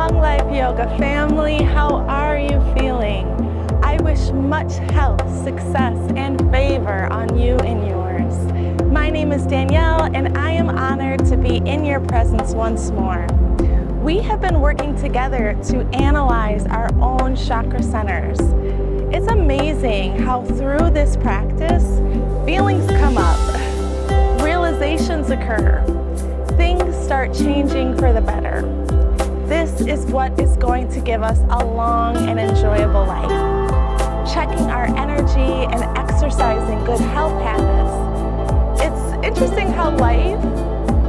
Long Life Yoga family, how are you feeling? I wish much health, success, and favor on you and yours. My name is Danielle, and I am honored to be in your presence once more. We have been working together to analyze our own chakra centers. It's amazing how through this practice, feelings come up, realizations occur, things start changing for the better. This is what is going to give us a long and enjoyable life. Checking our energy and exercising good health habits. It's interesting how life,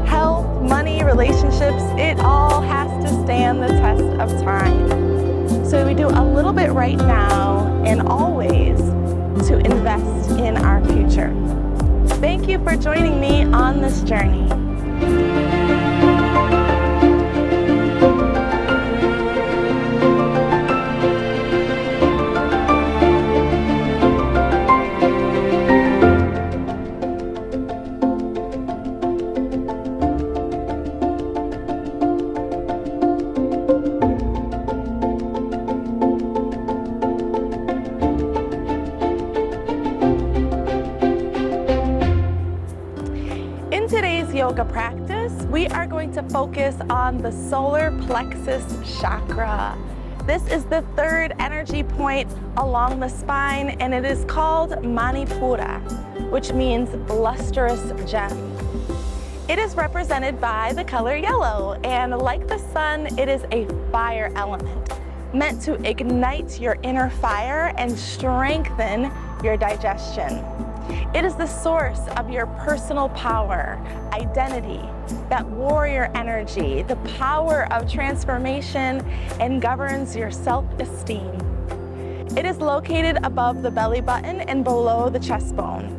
health, money, relationships, it all has to stand the test of time. So we do a little bit right now and always to invest in our future. Thank you for joining me on this journey. Yoga practice, we are going to focus on the Solar Plexus Chakra. This is the third energy point along the spine, and it is called Manipura, which means lustrous gem. It is represented by the color yellow, and like the sun, it is a fire element, meant to ignite your inner fire and strengthen your digestion. It is the source of your personal power, identity, that warrior energy, the power of transformation, and governs your self-esteem. It is located above the belly button and below the chest bone.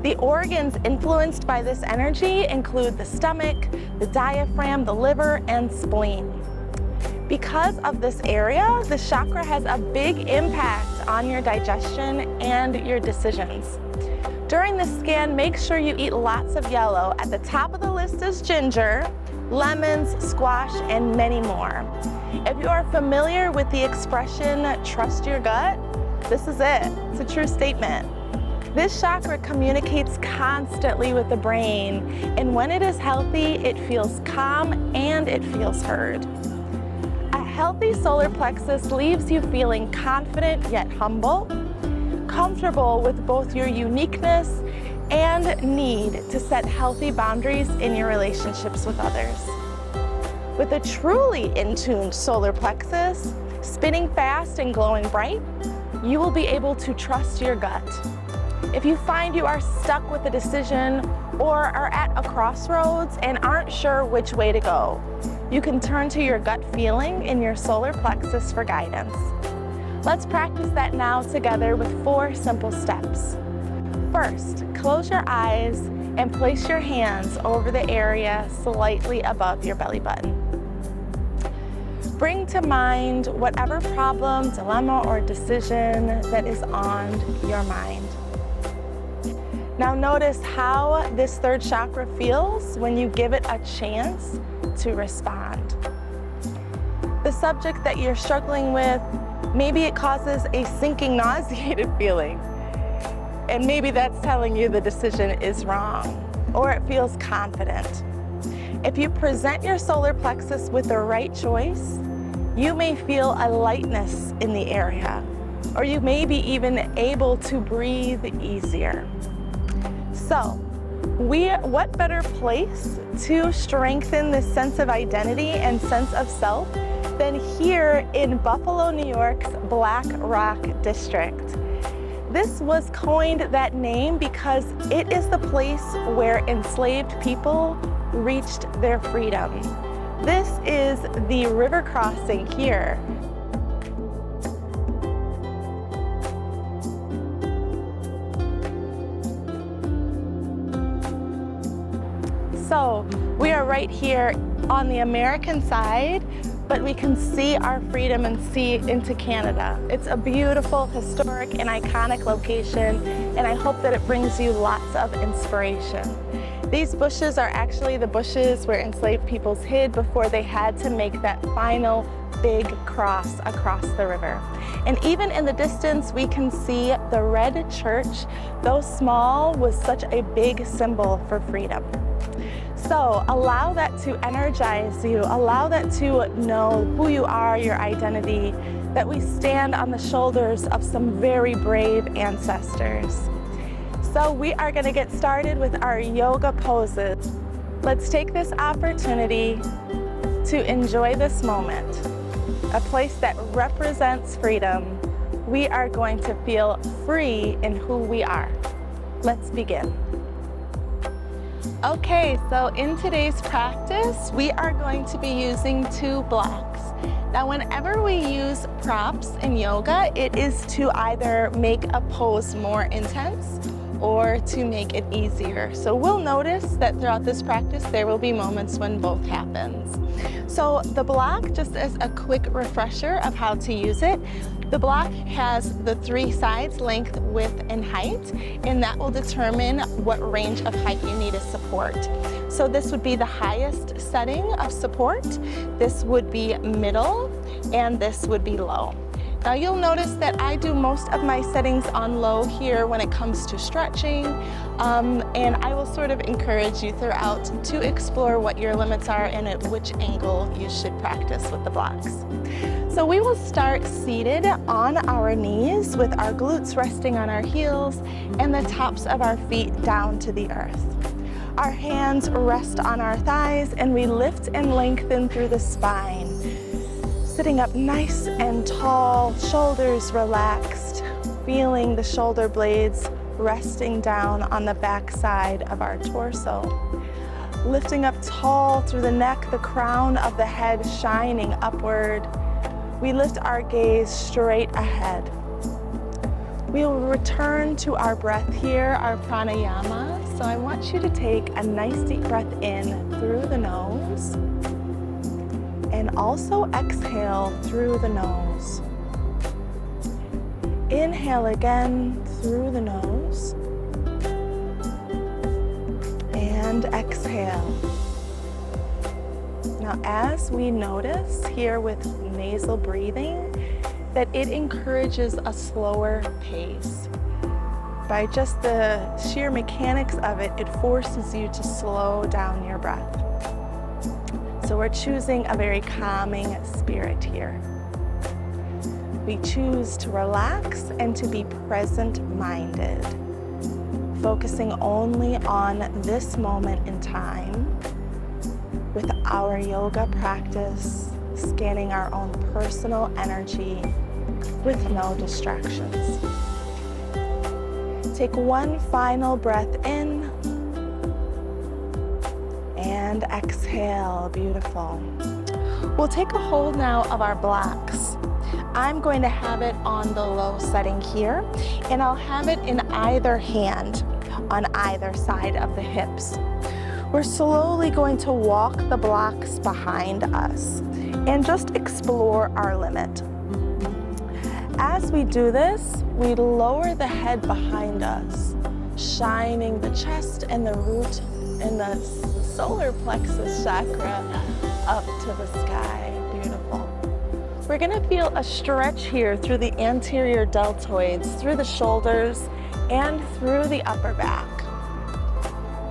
The organs influenced by this energy include the stomach, the diaphragm, the liver, and spleen. Because of this area, the chakra has a big impact on your digestion and your decisions. During this scan, make sure you eat lots of yellow. At the top of the list is ginger, lemons, squash, and many more. If you are familiar with the expression, trust your gut, this is it. It's a true statement. This chakra communicates constantly with the brain, and when it is healthy, it feels calm and it feels heard. A healthy solar plexus leaves you feeling confident yet humble, comfortable with both your uniqueness and need to set healthy boundaries in your relationships with others. With a truly in-tuned solar plexus, spinning fast and glowing bright, you will be able to trust your gut. If you find you are stuck with a decision or are at a crossroads and aren't sure which way to go, you can turn to your gut feeling in your solar plexus for guidance. Let's practice that now together with 4 simple steps. First, close your eyes and place your hands over the area slightly above your belly button. Bring to mind whatever problem, dilemma, or decision that is on your mind. Now notice how this third chakra feels when you give it a chance to respond. The subject that you're struggling with, maybe it causes a sinking, nauseated feeling. And maybe that's telling you the decision is wrong, or it feels confident. If you present your solar plexus with the right choice, you may feel a lightness in the area, or you may be even able to breathe easier. So, what better place to strengthen this sense of identity and sense of self than here in Buffalo, New York's Black Rock District. This was coined that name because it is the place where enslaved people reached their freedom. This is the river crossing here. So we are right here on the American side, but we can see our freedom and see into Canada. It's a beautiful, historic, and iconic location, and I hope that it brings you lots of inspiration. These bushes are actually the bushes where enslaved peoples hid before they had to make that final big cross across the river. And even in the distance, we can see the red church. Though small, was such a big symbol for freedom. So allow that to energize you. Allow that to know who you are, your identity, that we stand on the shoulders of some very brave ancestors. So we are going to get started with our yoga poses. Let's take this opportunity to enjoy this moment, a place that represents freedom. We are going to feel free in who we are. Let's begin. Okay, so in today's practice, we are going to be using 2 blocks. Now, whenever we use props in yoga, it is to either make a pose more intense or to make it easier. So we'll notice that throughout this practice, there will be moments when both happens. So the block, just as a quick refresher of how to use it, the block has the 3 sides, length, width, and height, and that will determine what range of height you need as support. So this would be the highest setting of support, this would be middle, and this would be low. Now you'll notice that I do most of my settings on low here when it comes to stretching, and I will sort of encourage you throughout to explore what your limits are and at which angle you should practice with the blocks. So we will start seated on our knees with our glutes resting on our heels and the tops of our feet down to the earth. Our hands rest on our thighs and we lift and lengthen through the spine. Sitting up nice and tall, shoulders relaxed, feeling the shoulder blades resting down on the back side of our torso. Lifting up tall through the neck, the crown of the head shining upward. We lift our gaze straight ahead. We will return to our breath here, our pranayama. So I want you to take a nice deep breath in through the nose. And also exhale through the nose. Inhale again through the nose. And exhale. Now, as we notice here with nasal breathing, that it encourages a slower pace. By just the sheer mechanics of it, it forces you to slow down your breath. So we're choosing a very calming spirit here. We choose to relax and to be present-minded, focusing only on this moment in time with our yoga practice, scanning our own personal energy with no distractions. Take one final breath in and exhale. Beautiful. We'll take a hold now of our blocks. I'm going to have it on the low setting here, and I'll have it in either hand on either side of the hips. We're slowly going to walk the blocks behind us and just explore our limit. As we do this, we lower the head behind us, shining the chest and the root and the Solar Plexus Chakra up to the sky. Beautiful. We're going to feel a stretch here through the anterior deltoids, through the shoulders, and through the upper back.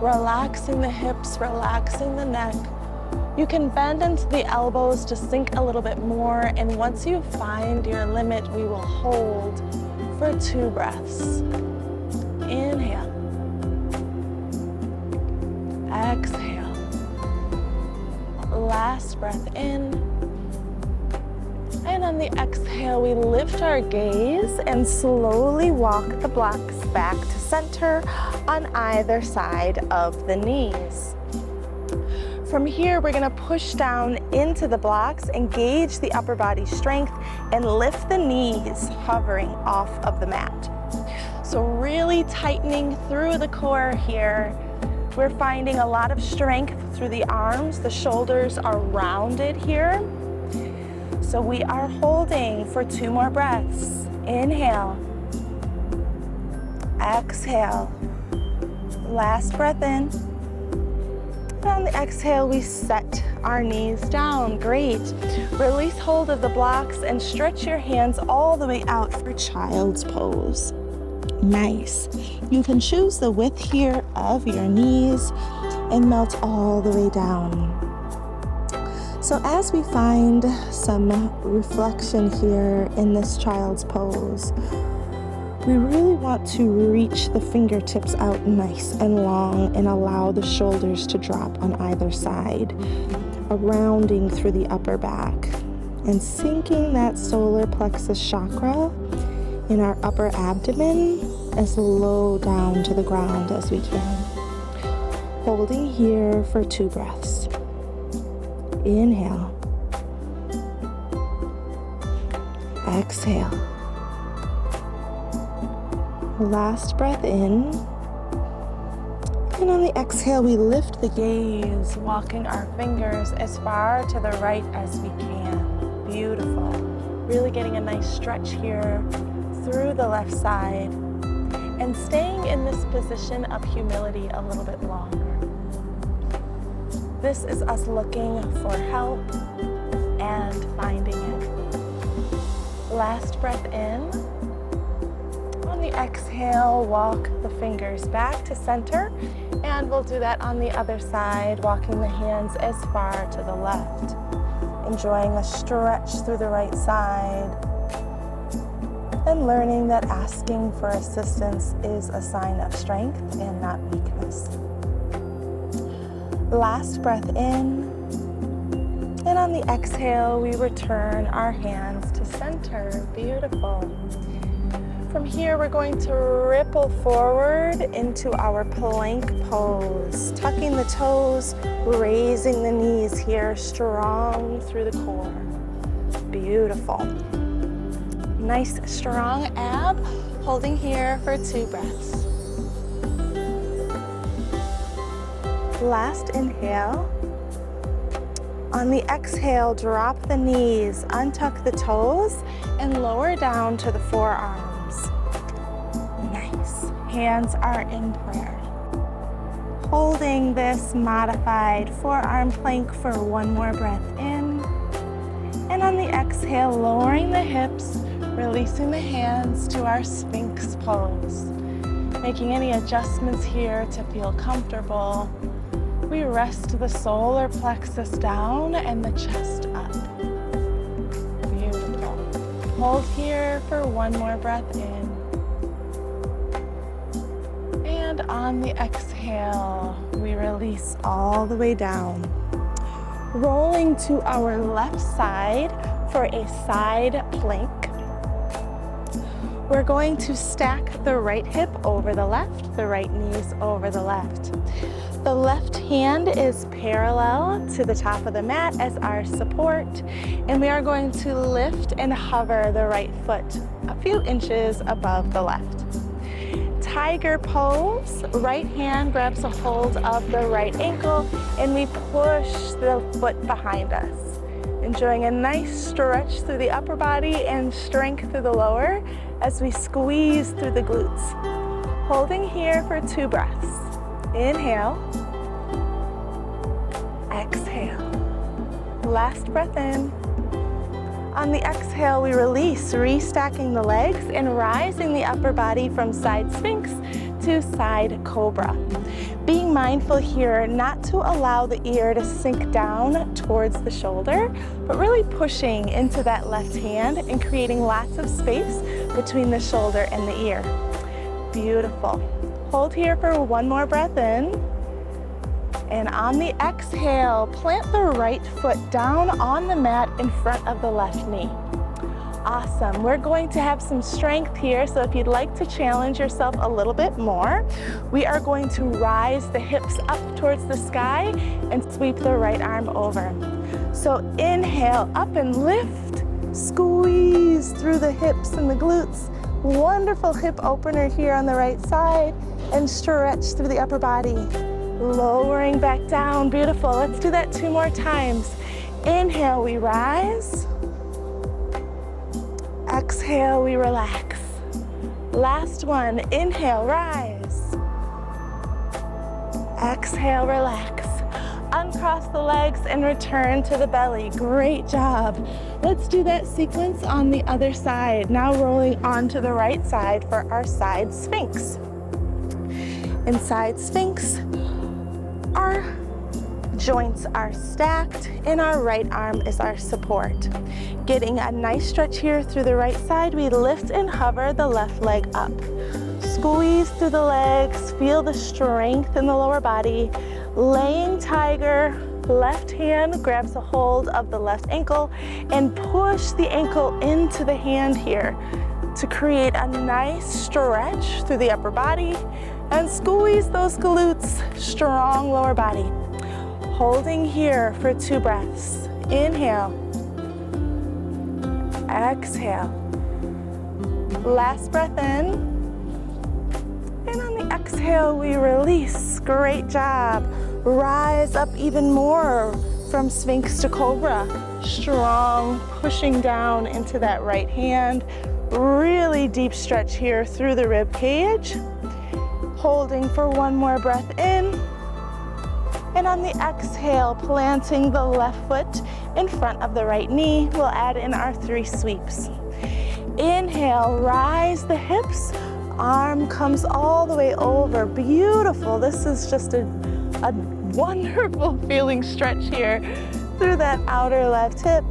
Relaxing the hips, relaxing the neck. You can bend into the elbows to sink a little bit more, and once you find your limit, we will hold for 2 breaths. Inhale. Exhale. Last breath in. And on the exhale, we lift our gaze and slowly walk the blocks back to center on either side of the knees. From here, we're going to push down into the blocks, engage the upper body strength, and lift the knees, hovering off of the mat. So really tightening through the core here. We're finding a lot of strength through the arms. The shoulders are rounded here. So we are holding for 2 more breaths. Inhale. Exhale. Last breath in. And on the exhale, we set our knees down. Great. Release hold of the blocks and stretch your hands all the way out for child's pose. Nice. You can choose the width here of your knees and melt all the way down. So as we find some reflection here in this child's pose, we really want to reach the fingertips out nice and long and allow the shoulders to drop on either side, rounding through the upper back and sinking that solar plexus chakra in our upper abdomen as low down to the ground as we can. Holding here for 2 breaths. Inhale. Exhale. Last breath in. And on the exhale, we lift the gaze, walking our fingers as far to the right as we can. Beautiful. Really getting a nice stretch here through the left side and staying in this position of humility a little bit longer. This is us looking for help and finding it. Last breath in. On the exhale, walk the fingers back to center, and we'll do that on the other side, walking the hands as far to the left. Enjoying a stretch through the right side, and learning that asking for assistance is a sign of strength and not weakness. Last breath in, and on the exhale, we return our hands to center. Beautiful. From here, we're going to ripple forward into our plank pose, tucking the toes, raising the knees here, strong through the core. Beautiful. Nice strong ab, holding here for 2 breaths. Last inhale. On the exhale, drop the knees, untuck the toes, and lower down to the forearms. Nice. Hands are in prayer. Holding this modified forearm plank for 1 more breath in. And on the exhale, lowering the hips, releasing the hands to our Sphinx pose. Making any adjustments here to feel comfortable. We rest the solar plexus down and the chest up. Beautiful. Hold here for 1 more breath in. And on the exhale, we release all the way down. Rolling to our left side for a side plank. We're going to stack the right hip over the left, the right knees over the left. The left hand is parallel to the top of the mat as our support, and we are going to lift and hover the right foot a few inches above the left. Tiger pose, right hand grabs a hold of the right ankle, and we push the foot behind us. Enjoying a nice stretch through the upper body and strength through the lower as we squeeze through the glutes. Holding here for 2 breaths. Inhale. Exhale. Last breath in. On the exhale, we release, restacking the legs and rising the upper body from side Sphinx to side Cobra. Being mindful here not to allow the ear to sink down towards the shoulder, but really pushing into that left hand and creating lots of space between the shoulder and the ear. Beautiful. Hold here for 1 more breath in. And on the exhale, plant the right foot down on the mat in front of the left knee. Awesome. We're going to have some strength here, so if you'd like to challenge yourself a little bit more, we are going to rise the hips up towards the sky and sweep the right arm over. So inhale, up and lift, squeeze through the hips and the glutes. Wonderful hip opener here on the right side, and stretch through the upper body. Lowering back down, beautiful. Let's do that 2 more times. Inhale, we rise. Exhale, we relax. Last one, inhale, rise. Exhale, relax. uncross the legs and return to the belly. Great job. Let's do that sequence on the other side. Now rolling onto the right side for our side Sphinx. In side Sphinx, our joints are stacked and our right arm is our support. Getting a nice stretch here through the right side, we lift and hover the left leg up. Squeeze through the legs, feel the strength in the lower body. Laying tiger, left hand grabs a hold of the left ankle and push the ankle into the hand here to create a nice stretch through the upper body and squeeze those glutes, strong lower body. Holding here for 2 breaths. Inhale. Exhale. Last breath in. And on the exhale, we release. Great job. Rise up even more from Sphinx to Cobra. Strong, pushing down into that right hand. Really deep stretch here through the rib cage. Holding for 1 more breath in. And on the exhale, planting the left foot in front of the right knee, we'll add in our 3 sweeps. Inhale, rise the hips. Arm comes all the way over. Beautiful. This is just a wonderful feeling stretch here through that outer left hip.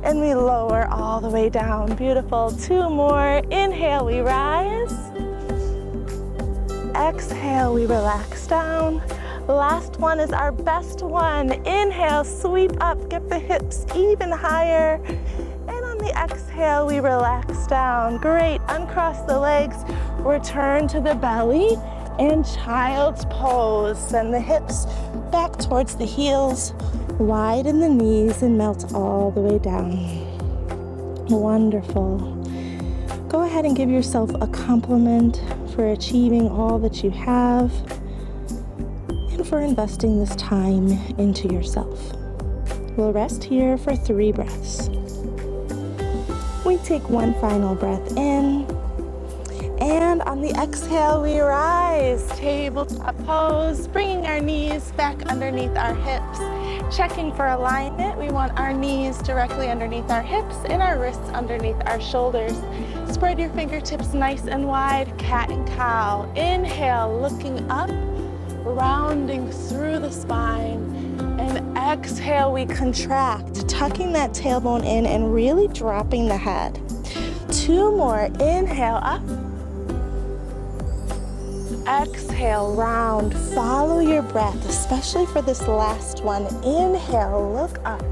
And we lower all the way down. Beautiful. 2 more. Inhale, we rise. Exhale, we relax down. Last one is our best one. Inhale, sweep up, get the hips even higher. And on the exhale, we relax down. Great, uncross the legs, return to the belly and child's pose. Send the hips back towards the heels, widen the knees and melt all the way down. Wonderful. Go ahead and give yourself a compliment for achieving all that you have, for investing this time into yourself. We'll rest here for 3 breaths. We take 1 final breath in, and on the exhale, we rise, tabletop pose, bringing our knees back underneath our hips. Checking for alignment, we want our knees directly underneath our hips and our wrists underneath our shoulders. Spread your fingertips nice and wide, cat and cow. Inhale, looking up, rounding through the spine, and exhale, we contract, tucking that tailbone in and really dropping the head. 2 more. Inhale, up. Exhale, round. Follow your breath, especially for this last one. Inhale, look up.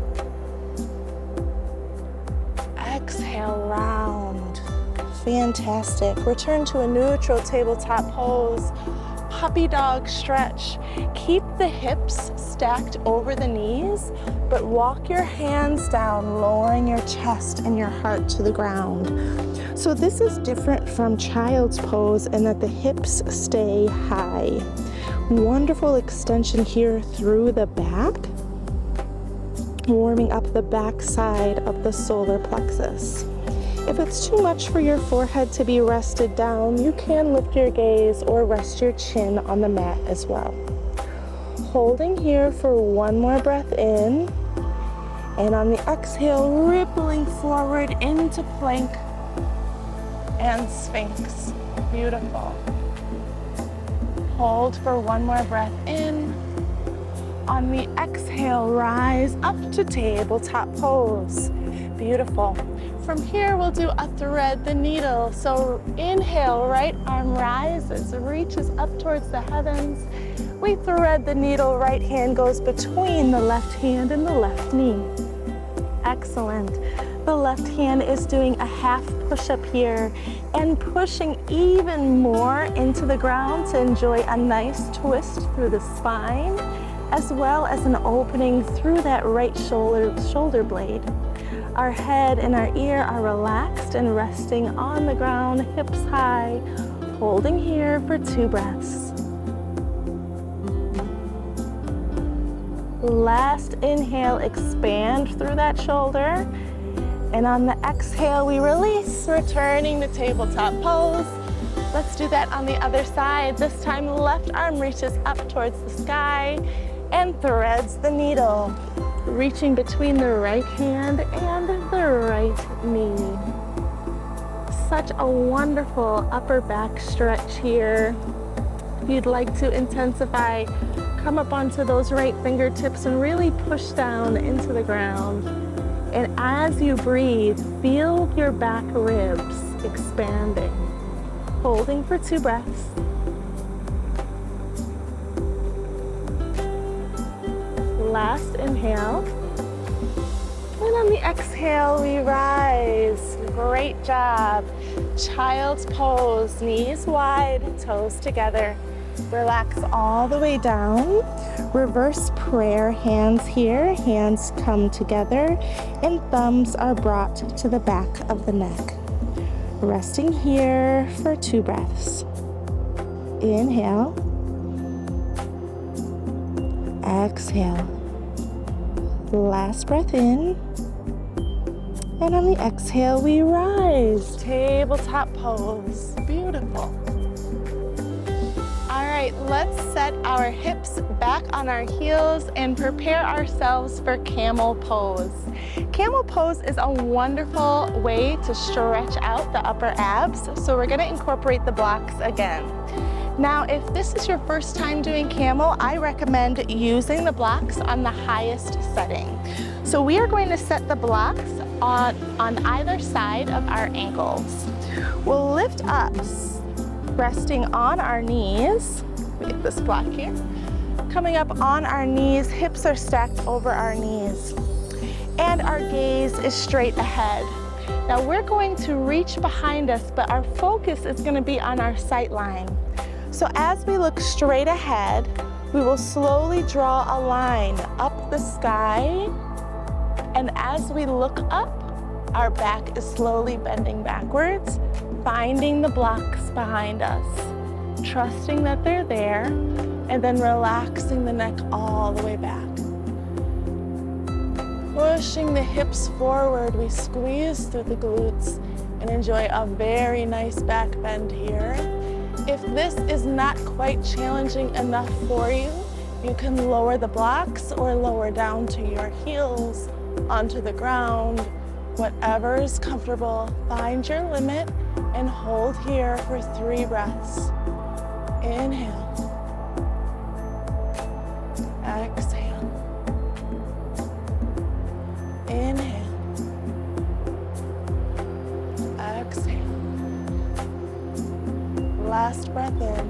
Exhale, round. Fantastic. Return to a neutral tabletop pose. Puppy dog stretch. Keep the hips stacked over the knees, but walk your hands down, lowering your chest and your heart to the ground. So this is different from child's pose in that the hips stay high. Wonderful extension here through the back, warming up the back side of the solar plexus. If it's too much for your forehead to be rested down, you can lift your gaze or rest your chin on the mat as well. Holding here for 1 more breath in, and on the exhale, rippling forward into plank and Sphinx. Beautiful. Hold for 1 more breath in. On the exhale, rise up to tabletop pose. Beautiful. From here, we'll do a thread the needle. So inhale, right arm rises, reaches up towards the heavens. We thread the needle, right hand goes between the left hand and the left knee. Excellent. The left hand is doing a half push-up here and pushing even more into the ground to enjoy a nice twist through the spine, as well as an opening through that right shoulder blade. Our head and our ear are relaxed and resting on the ground, hips high, holding here for 2 breaths. Last inhale, expand through that shoulder. And on the exhale, we release, returning to tabletop pose. Let's do that on the other side. This time, left arm reaches up towards the sky. and threads the needle, reaching between the right hand and the right knee. Such a wonderful upper back stretch here. If you'd like to intensify, come up onto those right fingertips and really push down into the ground. And as you breathe, feel your back ribs expanding. Holding for 2 breaths. Last inhale. And on the exhale, we rise. Great job. Child's pose, knees wide, toes together. Relax all the way down. Reverse prayer, hands here, hands come together, and thumbs are brought to the back of the neck. Resting here for 2 breaths. Inhale. Exhale. Last breath in. And on the exhale, we rise. Tabletop pose. Beautiful. All right, let's set our hips back on our heels and prepare ourselves for camel pose. Camel pose is a wonderful way to stretch out the upper abs, so we're gonna incorporate the blocks again. Now, if this is your first time doing camel, I recommend using the blocks on the highest setting. So we are going to set the blocks on either side of our ankles. We'll lift up, resting on our knees. We get this block here. Coming up on our knees, hips are stacked over our knees. And our gaze is straight ahead. Now we're going to reach behind us, but our focus is going to be on our sight line. So as we look straight ahead, we will slowly draw a line up the sky. And as we look up, our back is slowly bending backwards, finding the blocks behind us, trusting that they're there, and then relaxing the neck all the way back. Pushing the hips forward, we squeeze through the glutes and enjoy a very nice back bend here. If this is not quite challenging enough for you, you can lower the blocks or lower down to your heels, onto the ground, whatever is comfortable. Find your limit and hold here for 3 breaths. Inhale. Exhale. Inhale. Exhale. Last breath in.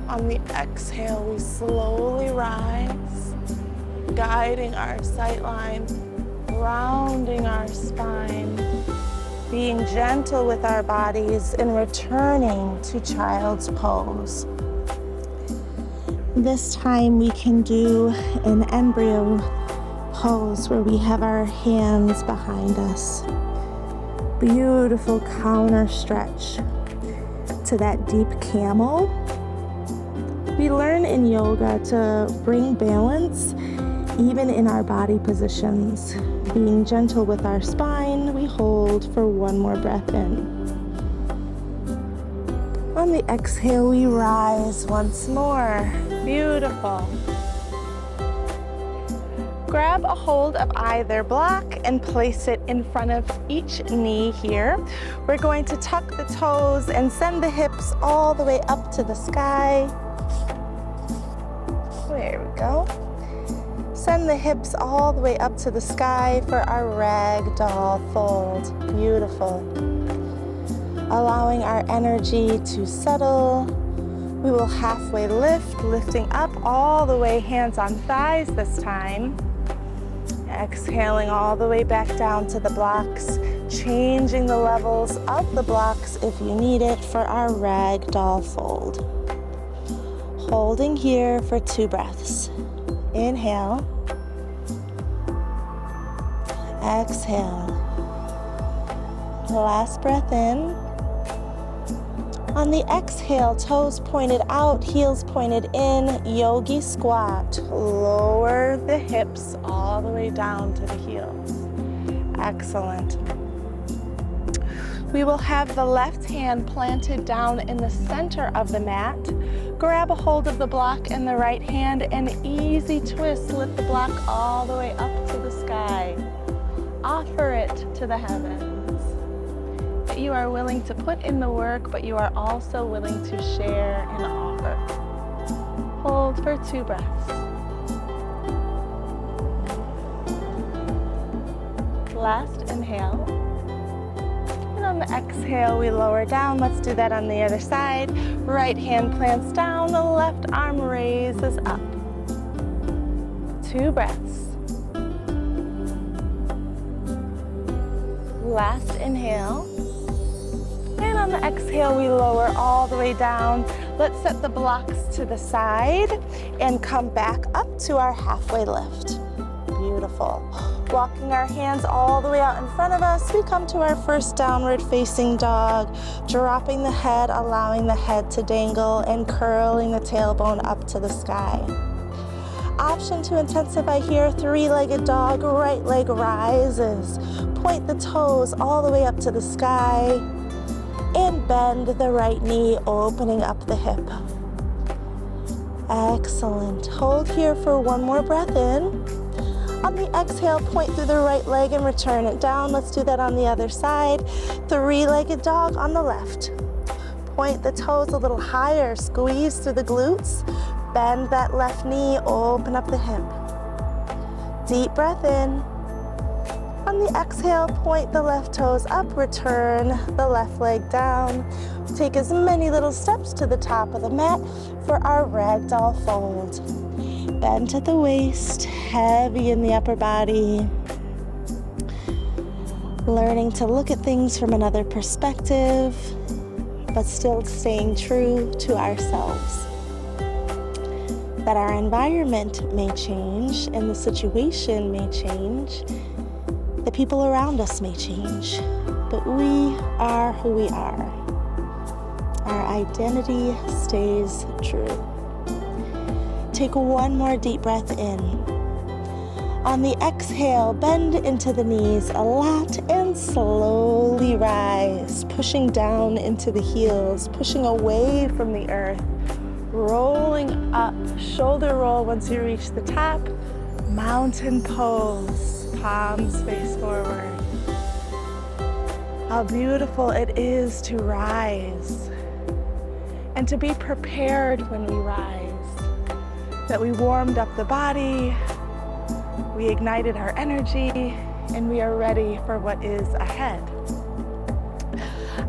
On the exhale, we slowly rise, guiding our sight line, rounding our spine, being gentle with our bodies and returning to child's pose. This time we can do an embryo pose where we have our hands behind us. Beautiful counter stretch to that deep camel. We learn in yoga to bring balance even in our body positions. Being gentle with our spine, we hold for 1 more breath in. On the exhale, we rise once more. Beautiful. Grab a hold of either block and place it in front of each knee here. We're going to tuck the toes and send the hips all the way up to the sky. There we go. Send the hips all the way up to the sky for our ragdoll fold. Beautiful. Allowing our energy to settle. We will halfway lift, lifting up all the way, hands on thighs this time. Exhaling all the way back down to the blocks, changing the levels of the blocks if you need it for our ragdoll fold. Holding here for 2 breaths. Inhale. Exhale. Last breath in. On the exhale, toes pointed out, heels pointed in, yogi squat. Lower the hips all the way down to the heels. Excellent. We will have the left hand planted down in the center of the mat. Grab a hold of the block in the right hand and easy twist, lift the block all the way up to the sky. Offer it to the heavens. That you are willing to put in the work, but you are also willing to share and offer. Hold for 2 breaths. Last inhale. And on the exhale, we lower down. Let's do that on the other side. Right hand plants down, the left arm raises up. 2 breaths. Last inhale. And on the exhale, we lower all the way down. Let's set the blocks to the side and come back up to our halfway lift. Beautiful. Walking our hands all the way out in front of us, we come to our first downward facing dog, dropping the head, allowing the head to dangle, and curling the tailbone up to the sky. Option to intensify here, 3-legged dog, right leg rises. Point the toes all the way up to the sky, and bend the right knee, opening up the hip. Excellent. Hold here for 1 more breath in. On the exhale, point through the right leg and return it down. Let's do that on the other side. 3-legged dog on the left. Point the toes a little higher, squeeze through the glutes. Bend that left knee, open up the hip. Deep breath in. On the exhale, point the left toes up, return the left leg down. Take as many little steps to the top of the mat for our ragdoll fold. Bend at the waist, heavy in the upper body. Learning to look at things from another perspective, but still staying true to ourselves. That our environment may change and the situation may change. The people around us may change, but we are who we are. Our identity stays true. Take 1 more deep breath in. On the exhale, bend into the knees a lot and slowly rise, pushing down into the heels, pushing away from the earth, rolling up, shoulder roll once you reach the top, mountain pose, palms face forward. How beautiful it is to rise and to be prepared when we rise. That we warmed up the body, we ignited our energy, and we are ready for what is ahead.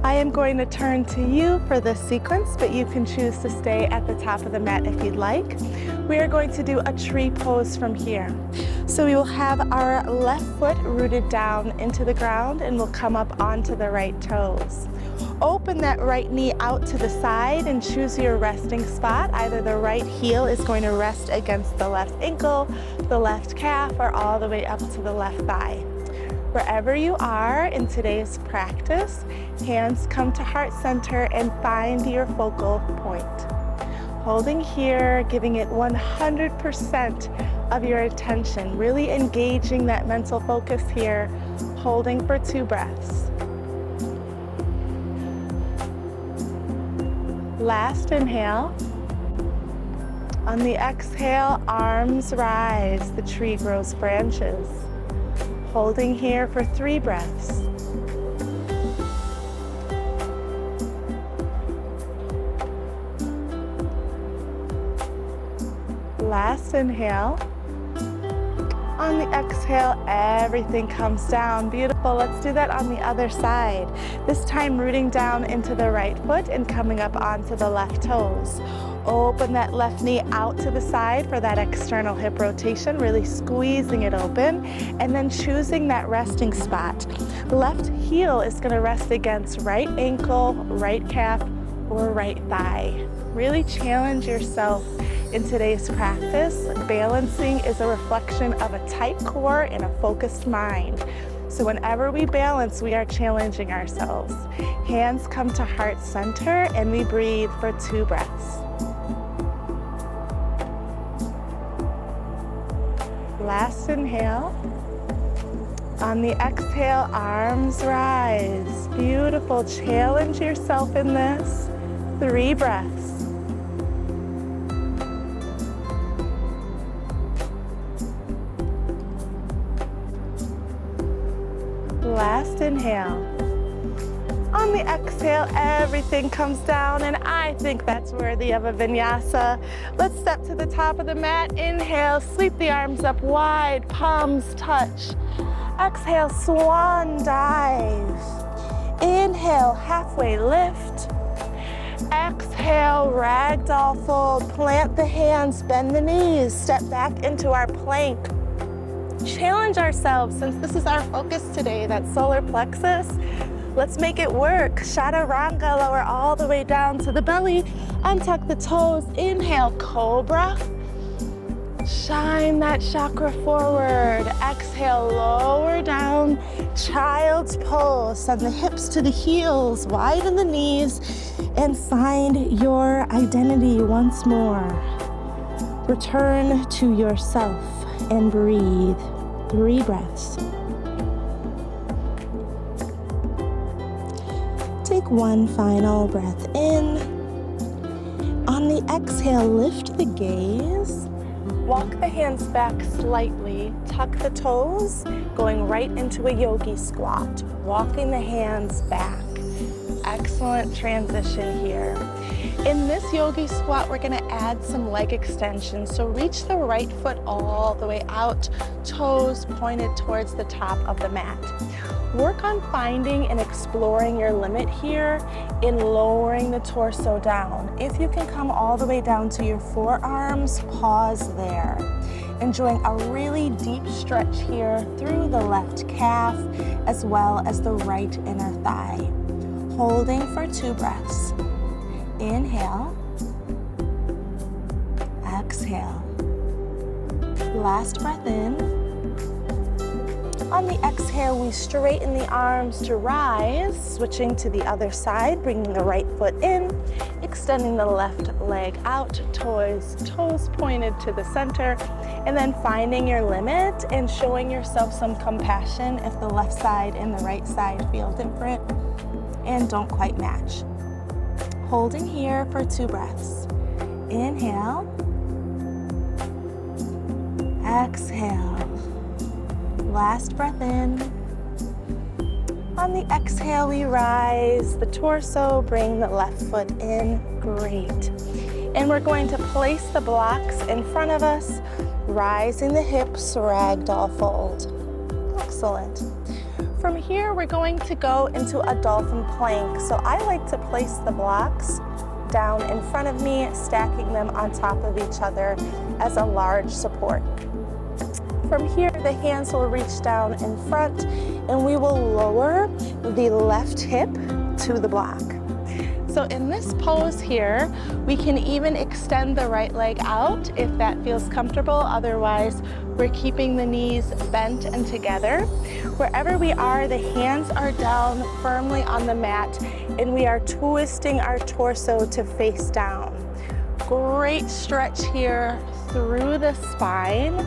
I am going to turn to you for this sequence, but you can choose to stay at the top of the mat if you'd like. We are going to do a tree pose from here. So we will have our left foot rooted down into the ground and we'll come up onto the right toes. Open that right knee out to the side and choose your resting spot. Either the right heel is going to rest against the left ankle, the left calf, or all the way up to the left thigh. Wherever you are in today's practice, hands come to heart center and find your focal point. Holding here, giving it 100% of your attention, really engaging that mental focus here, holding for 2 breaths. Last inhale. On the exhale, arms rise, the tree grows branches. Holding here for 3 breaths. Last inhale. On the exhale, everything comes down. Beautiful. Let's do that on the other side. This time rooting down into the right foot and coming up onto the left toes. Open that left knee out to the side for that external hip rotation, really squeezing it open, and then choosing that resting spot. Left heel is going to rest against right ankle, right calf, or right thigh. Really challenge yourself in today's practice. Balancing is a reflection of a tight core and a focused mind. So whenever we balance, we are challenging ourselves. Hands come to heart center and we breathe for 2 breaths. Last inhale. On the exhale, arms rise. Beautiful. Challenge yourself in this. 3 breaths. Last inhale. On the exhale, everything comes down, and I think that's worthy of a vinyasa. Let's step to the top of the mat. Inhale, sweep the arms up wide, palms touch. Exhale, swan dive. Inhale, halfway lift. Exhale, ragdoll fold. Plant the hands, bend the knees, step back into our plank. Challenge ourselves, since this is our focus today, that solar plexus. Let's make it work. Chaturanga, lower all the way down to the belly. Untuck the toes. Inhale, cobra. Shine that chakra forward. Exhale, lower down. Child's pose. Send the hips to the heels. Widen the knees. And find your identity once more. Return to yourself and breathe. 3 breaths. Take one final breath in. On the exhale, lift the gaze. Walk the hands back slightly. Tuck the toes, going right into a yogi squat. Walking the hands back. Excellent transition here. In this yogi squat, we're gonna add some leg extensions. So reach the right foot all the way out, toes pointed towards the top of the mat. Work on finding and exploring your limit here in lowering the torso down. If you can come all the way down to your forearms, pause there. Enjoying a really deep stretch here through the left calf as well as the right inner thigh. Holding for 2 breaths. Inhale. Exhale. Last breath in. On the exhale, we straighten the arms to rise, switching to the other side, bringing the right foot in, extending the left leg out, toes pointed to the center, and then finding your limit and showing yourself some compassion if the left side and the right side feel different and don't quite match. Holding here for 2 breaths. Inhale. Exhale. Last breath in. On the exhale, we rise the torso, bring the left foot in. Great. And we're going to place the blocks in front of us, rising the hips, ragdoll fold. Excellent. From here, we're going to go into a dolphin plank. So I like to place the blocks down in front of me, stacking them on top of each other as a large support. From here, the hands will reach down in front and we will lower the left hip to the block. So in this pose here, we can even extend the right leg out if that feels comfortable. Otherwise, we're keeping the knees bent and together. Wherever we are, the hands are down firmly on the mat and we are twisting our torso to face down. Great stretch here through the spine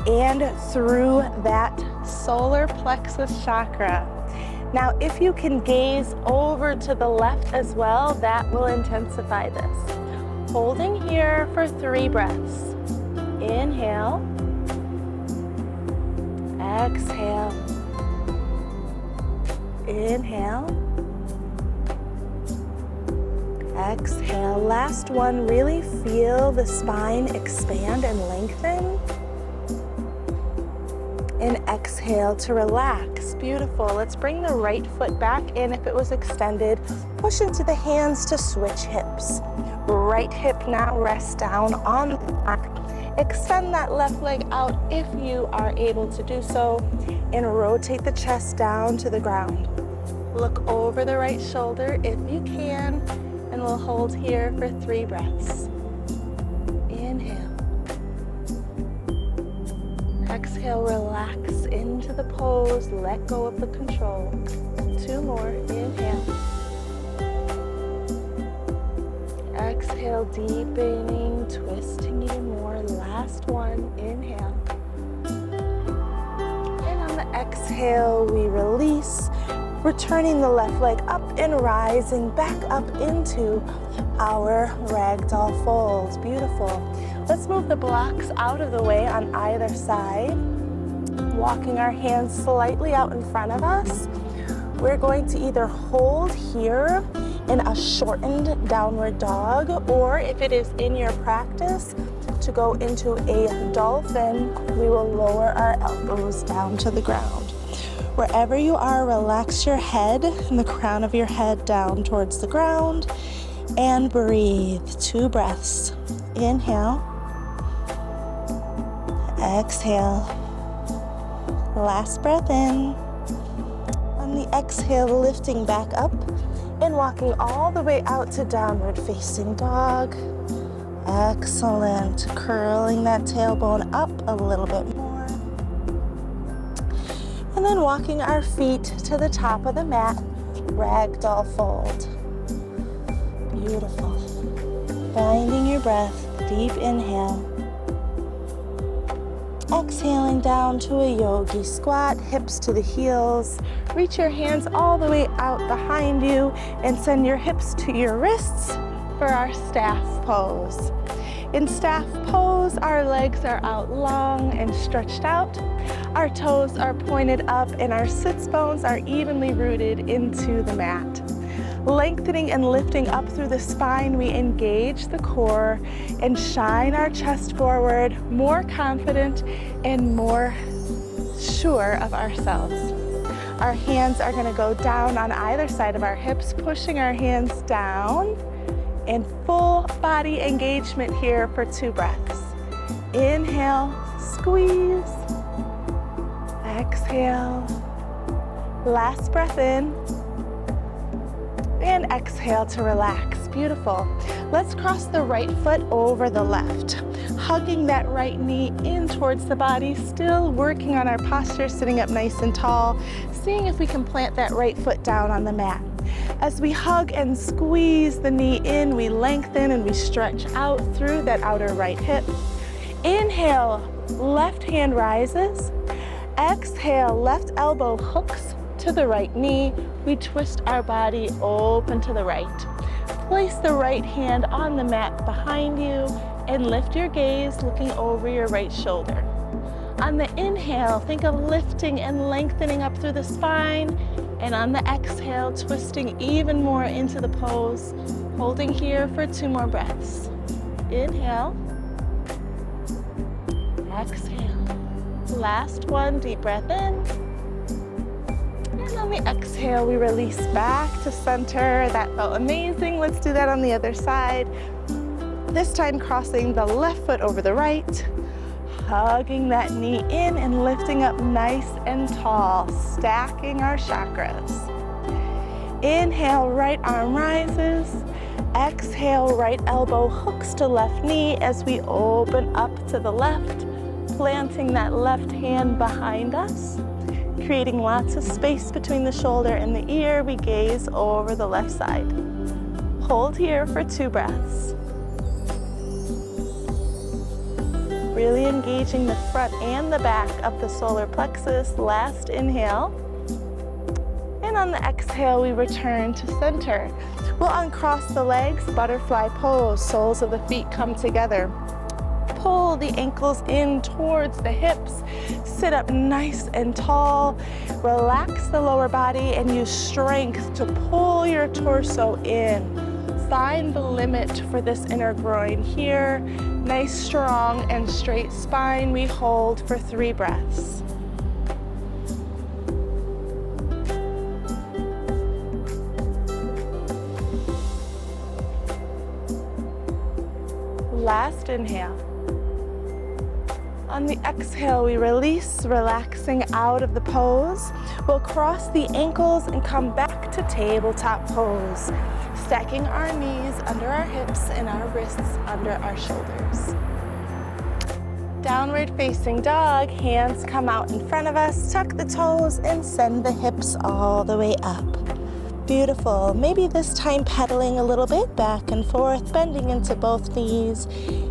and through that solar plexus chakra. Now, if you can gaze over to the left as well, that will intensify this. Holding here for 3 breaths. Inhale. Exhale. Inhale. Exhale. Last one, really feel the spine expand and lengthen. And exhale to relax. Beautiful. Let's bring the right foot back in if it was extended. Push into the hands to switch hips. Right hip now rests down on the block. Extend that left leg out if you are able to do so, and rotate the chest down to the ground. Look over the right shoulder if you can, and we'll hold here for 3 breaths. Inhale. Exhale, relax into the pose, let go of the control. 2 more, inhale. Exhale, deepening, twisting even more. Last one, inhale. And on the exhale, exhale, we release, returning the left leg up and rising back up into our ragdoll fold. Beautiful. Let's move the blocks out of the way on either side, walking our hands slightly out in front of us. We're going to either hold here in a shortened downward dog, or if it is in your practice to go into a dolphin, we will lower our elbows down to the ground. Wherever you are, relax your head and the crown of your head down towards the ground, and breathe. 2 breaths. Inhale. Exhale. Last breath in. On the exhale, lifting back up and walking all the way out to downward facing dog. Excellent. Curling that tailbone up a little bit more. And then walking our feet to the top of the mat, ragdoll fold. Beautiful. Finding your breath, deep inhale. Exhaling down to a yogi squat, hips to the heels. Reach your hands all the way out behind you and send your hips to your wrists for our staff pose. In staff pose, our legs are out long and stretched out. Our toes are pointed up and our sits bones are evenly rooted into the mat. Lengthening and lifting up through the spine, we engage the core and shine our chest forward, more confident and more sure of ourselves. Our hands are going to go down on either side of our hips, pushing our hands down, and full body engagement here for 2 breaths. Inhale, squeeze. Exhale. Last breath in. And exhale to relax. Beautiful. Let's cross the right foot over the left, hugging that right knee in towards the body, still working on our posture, sitting up nice and tall, seeing if we can plant that right foot down on the mat. As we hug and squeeze the knee in, we lengthen and we stretch out through that outer right hip. Inhale, left hand rises. Exhale, left elbow hooks to the right knee. We twist our body open to the right. Place the right hand on the mat behind you and lift your gaze, looking over your right shoulder. On the inhale, think of lifting and lengthening up through the spine, and on the exhale, twisting even more into the pose, holding here for 2 more breaths. Inhale. Exhale. Last one, deep breath in. And on the exhale, we release back to center. That felt amazing. Let's do that on the other side. This time crossing the left foot over the right, hugging that knee in and lifting up nice and tall, stacking our chakras. Inhale, right arm rises. Exhale, right elbow hooks to left knee as we open up to the left, planting that left hand behind us, creating lots of space between the shoulder and the ear. We gaze over the left side. Hold here for 2 breaths. Really engaging the front and the back of the solar plexus. Last inhale. And on the exhale, we return to center. We'll uncross the legs, butterfly pose. Soles of the feet come together. Pull the ankles in towards the hips. Sit up nice and tall. Relax the lower body and use strength to pull your torso in. Find the limit for this inner groin here. Nice, strong, and straight spine. We hold for 3 breaths. Last inhale. On the exhale, we release, relaxing out of the pose. We'll cross the ankles and come back to tabletop pose, stacking our knees under our hips and our wrists under our shoulders. Downward facing dog, hands come out in front of us, tuck the toes and send the hips all the way up. Beautiful. Maybe this time pedaling a little bit back and forth, bending into both knees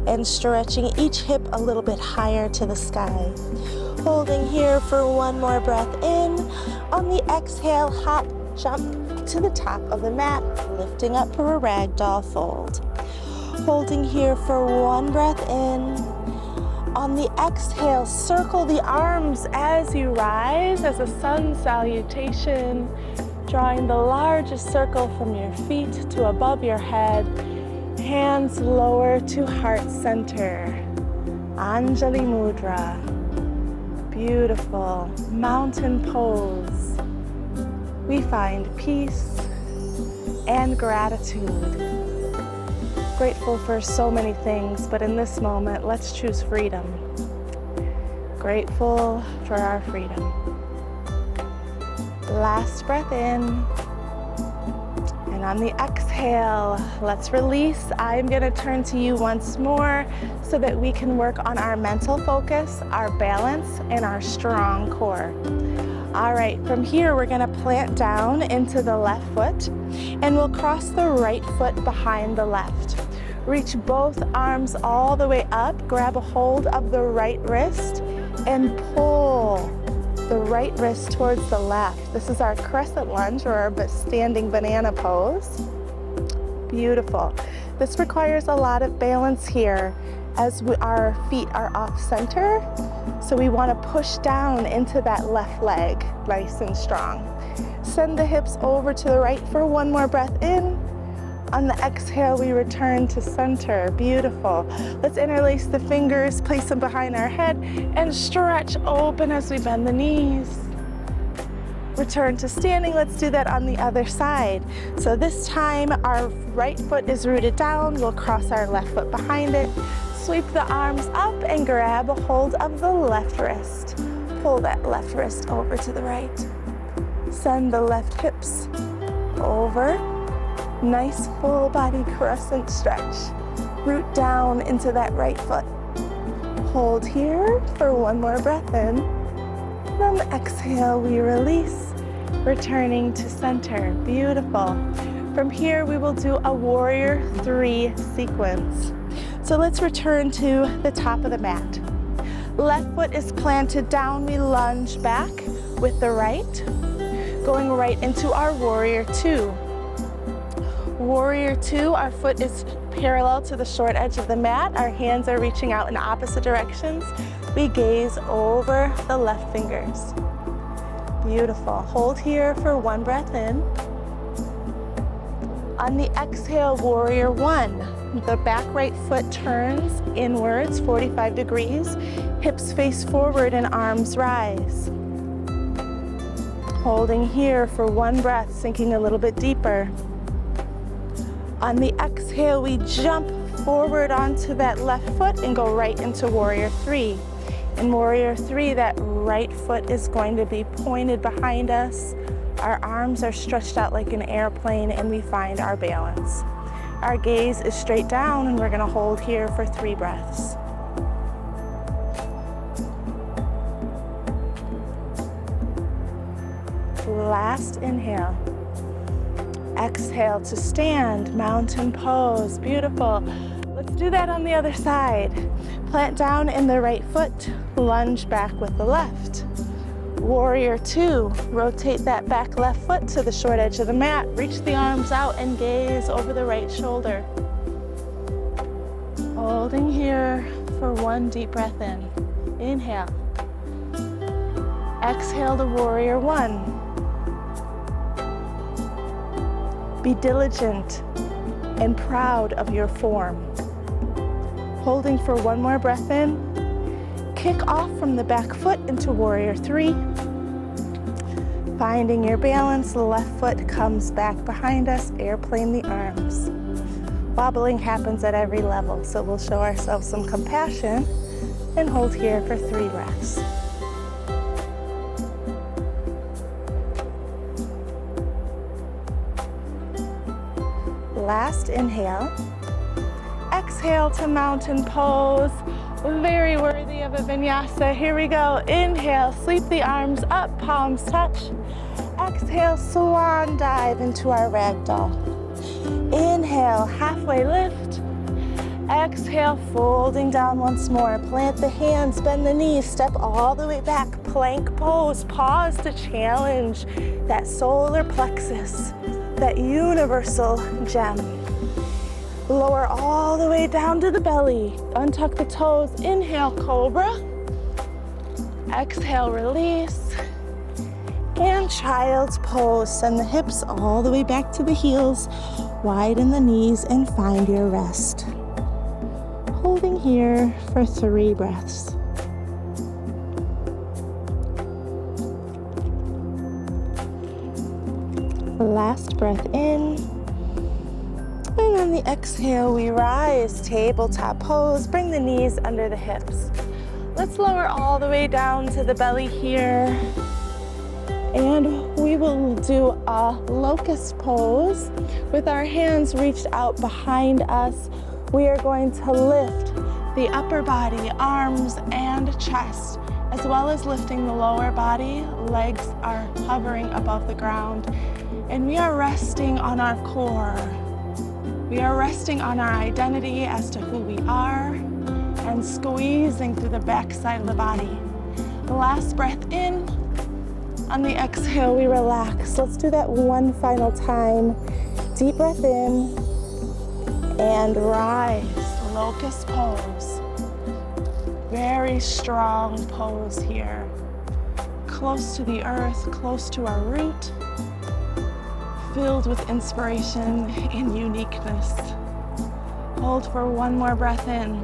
and stretching each hip a little bit higher to the sky. Holding here for one more breath in. On the exhale, hop, jump to the top of the mat, lifting up for a ragdoll fold. Holding here for one breath in. On the exhale, circle the arms as you rise as a sun salutation, drawing the largest circle from your feet to above your head, hands lower to heart center. Anjali Mudra. Beautiful. Mountain pose. We find peace and gratitude. Grateful for so many things, but in this moment, let's choose freedom. Grateful for our freedom. Last breath in. And on the exhale, let's release. I'm gonna turn to you once more so that we can work on our mental focus, our balance, and our strong core. All right, from here, we're gonna plant down into the left foot, and we'll cross the right foot behind the left. Reach both arms all the way up, grab a hold of the right wrist, and pull the right wrist towards the left. This is our crescent lunge, or our standing banana pose. Beautiful. This requires a lot of balance here as our feet are off center. So we want to push down into that left leg, nice and strong. Send the hips over to the right for one more breath in. On the exhale, we return to center. Beautiful. Let's interlace the fingers, place them behind our head, and stretch open as we bend the knees. Return to standing. Let's do that on the other side. So this time, our right foot is rooted down. We'll cross our left foot behind it. Sweep the arms up and grab a hold of the left wrist. Pull that left wrist over to the right. Send the left hips over. Nice full body crescent stretch. Root down into that right foot. Hold here for one more breath in. And on the exhale, we release, returning to center. Beautiful. From here, we will do a warrior 3 sequence. So let's return to the top of the mat. Left foot is planted down. We lunge back with the right, going right into our warrior 2. Warrior 2, our foot is parallel to the short edge of the mat. Our hands are reaching out in opposite directions. We gaze over the left fingers. Beautiful. Hold here for one breath in. On the exhale, warrior 1. The back right foot turns inwards, 45 degrees. Hips face forward and arms rise. Holding here for one breath, sinking a little bit deeper. On the exhale, we jump forward onto that left foot and go right into warrior 3. In warrior 3, that right foot is going to be pointed behind us. Our arms are stretched out like an airplane, and we find our balance. Our gaze is straight down, and we're gonna hold here for 3 breaths. Last inhale. Exhale to stand, mountain pose. Beautiful. Let's do that on the other side. Plant down in the right foot, lunge back with the left. Warrior 2, rotate that back left foot to the short edge of the mat. Reach the arms out and gaze over the right shoulder. Holding here for one deep breath in. Inhale. Exhale to warrior 1. Be diligent and proud of your form. Holding for one more breath in. Kick off from the back foot into warrior 3. Finding your balance, the left foot comes back behind us, airplane the arms. Wobbling happens at every level, so we'll show ourselves some compassion and hold here for 3 breaths. Last inhale. Exhale to mountain pose. Very worthy of Baddha Vinyasa. Here we go. Inhale, sweep the arms up, palms touch. Exhale, swan dive into our ragdoll. Inhale, halfway lift. Exhale, folding down once more. Plant the hands, bend the knees, step all the way back. Plank pose, pause to challenge that solar plexus, that universal gem. Lower all the way down to the belly. Untuck the toes. Inhale, cobra. Exhale, release. And child's pose. Send the hips all the way back to the heels. Widen the knees and find your rest. Holding here for 3 breaths. Last breath in. And on the exhale, we rise, tabletop pose. Bring the knees under the hips. Let's lower all the way down to the belly here. And we will do a locust pose with our hands reached out behind us. We are going to lift the upper body, arms and chest, as well as lifting the lower body. Legs are hovering above the ground. And we are resting on our core. We are resting on our identity as to who we are and squeezing through the back side of the body. The last breath in. On the exhale, we relax. Let's do that one final time. Deep breath in and rise. Locust pose. Very strong pose here. Close to the earth, close to our root. Filled with inspiration and uniqueness. Hold for one more breath in.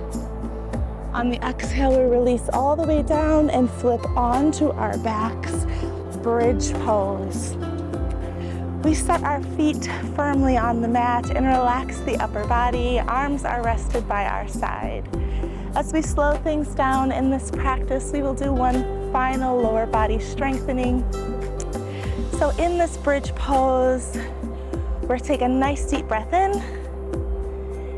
On the exhale, we release all the way down and flip onto our backs. Bridge pose. We set our feet firmly on the mat and relax the upper body. Arms are rested by our side. As we slow things down in this practice, we will do one final lower body strengthening. So in this bridge pose, we're taking a nice deep breath in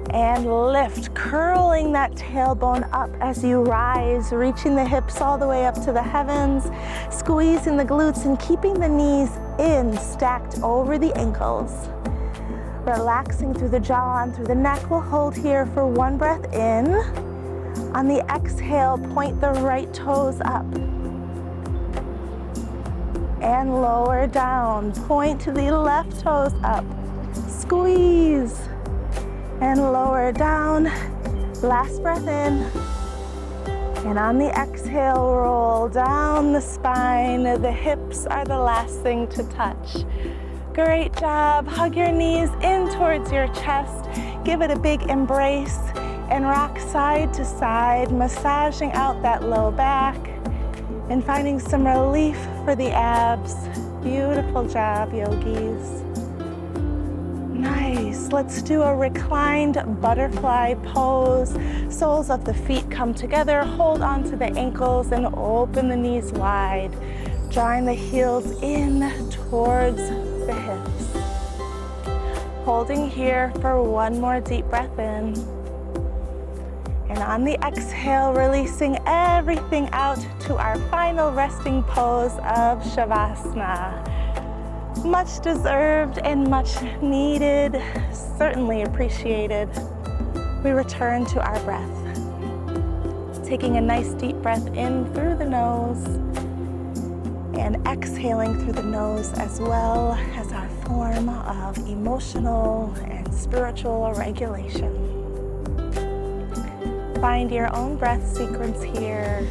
and lift, curling that tailbone up as you rise, reaching the hips all the way up to the heavens, squeezing the glutes and keeping the knees in, stacked over the ankles. Relaxing through the jaw and through the neck. We'll hold here for one breath in. On the exhale, point the right toes up. And lower down. Point to the left toes up. Squeeze. And lower down. Last breath in. And on the exhale, roll down the spine. The hips are the last thing to touch. Great job. Hug your knees in towards your chest. Give it a big embrace and rock side to side, massaging out that low back and finding some relief for the abs. Beautiful job, yogis. Nice. Let's do a reclined butterfly pose. Soles of the feet come together. Hold on to the ankles and open the knees wide. Drawing the heels in towards the hips. Holding here for one more deep breath in. And on the exhale, releasing everything out to our final resting pose of Shavasana. Much deserved and much needed, certainly appreciated. We return to our breath. Taking a nice deep breath in through the nose and exhaling through the nose as well as our form of emotional and spiritual regulation. Find your own breath sequence here,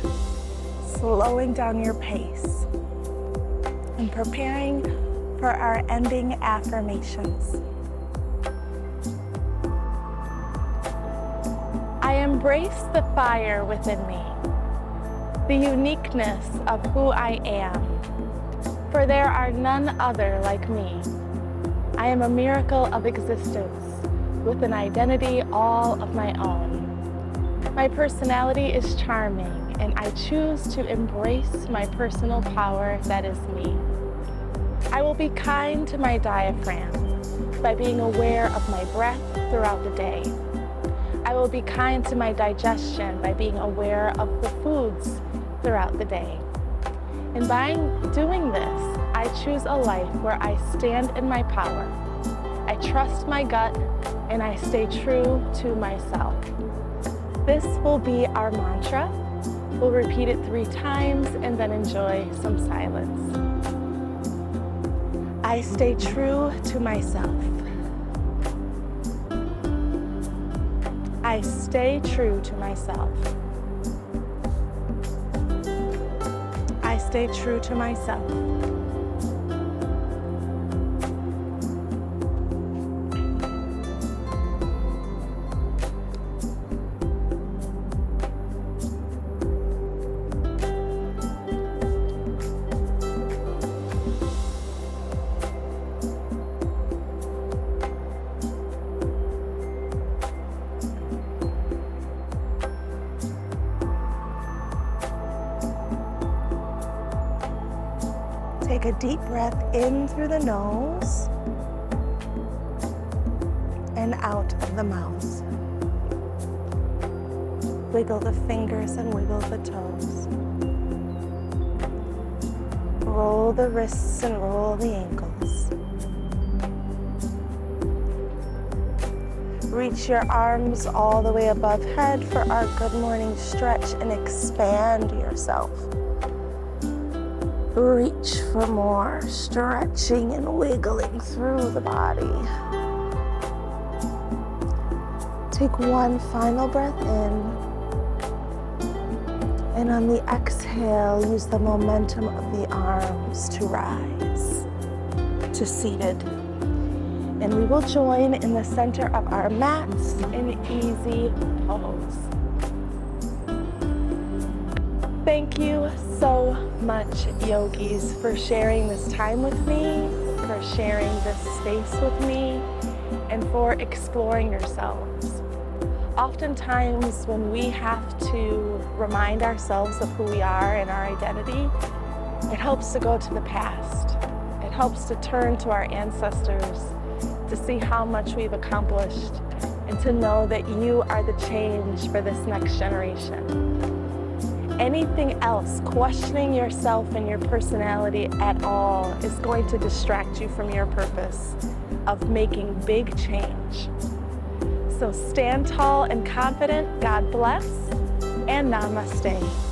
slowing down your pace and preparing for our ending affirmations. I embrace the fire within me, the uniqueness of who I am, for there are none other like me. I am a miracle of existence with an identity all of my own. My personality is charming, and I choose to embrace my personal power that is me. I will be kind to my diaphragm by being aware of my breath throughout the day. I will be kind to my digestion by being aware of the foods throughout the day. And by doing this, I choose a life where I stand in my power. I trust my gut and I stay true to myself. This will be our mantra. We'll repeat it 3 times and then enjoy some silence. I stay true to myself. I stay true to myself. I stay true to myself. Take a deep breath in through the nose and out of the mouth. Wiggle the fingers and wiggle the toes. Roll the wrists and roll the ankles. Reach your arms all the way above head for our good morning stretch and expand yourself. Reach for more stretching and wiggling through the body. Take one final breath in. And on the exhale, use the momentum of the arms to rise to seated. And we will join in the center of our mats in easy pose. Thank you so much, yogis, for sharing this time with me, for sharing this space with me, and for exploring yourselves. Oftentimes, when we have to remind ourselves of who we are and our identity, it helps to go to the past. It helps to turn to our ancestors to see how much we've accomplished and to know that you are the change for this next generation. Anything else, questioning yourself and your personality at all, is going to distract you from your purpose of making big change. So stand tall and confident. God bless, and namaste.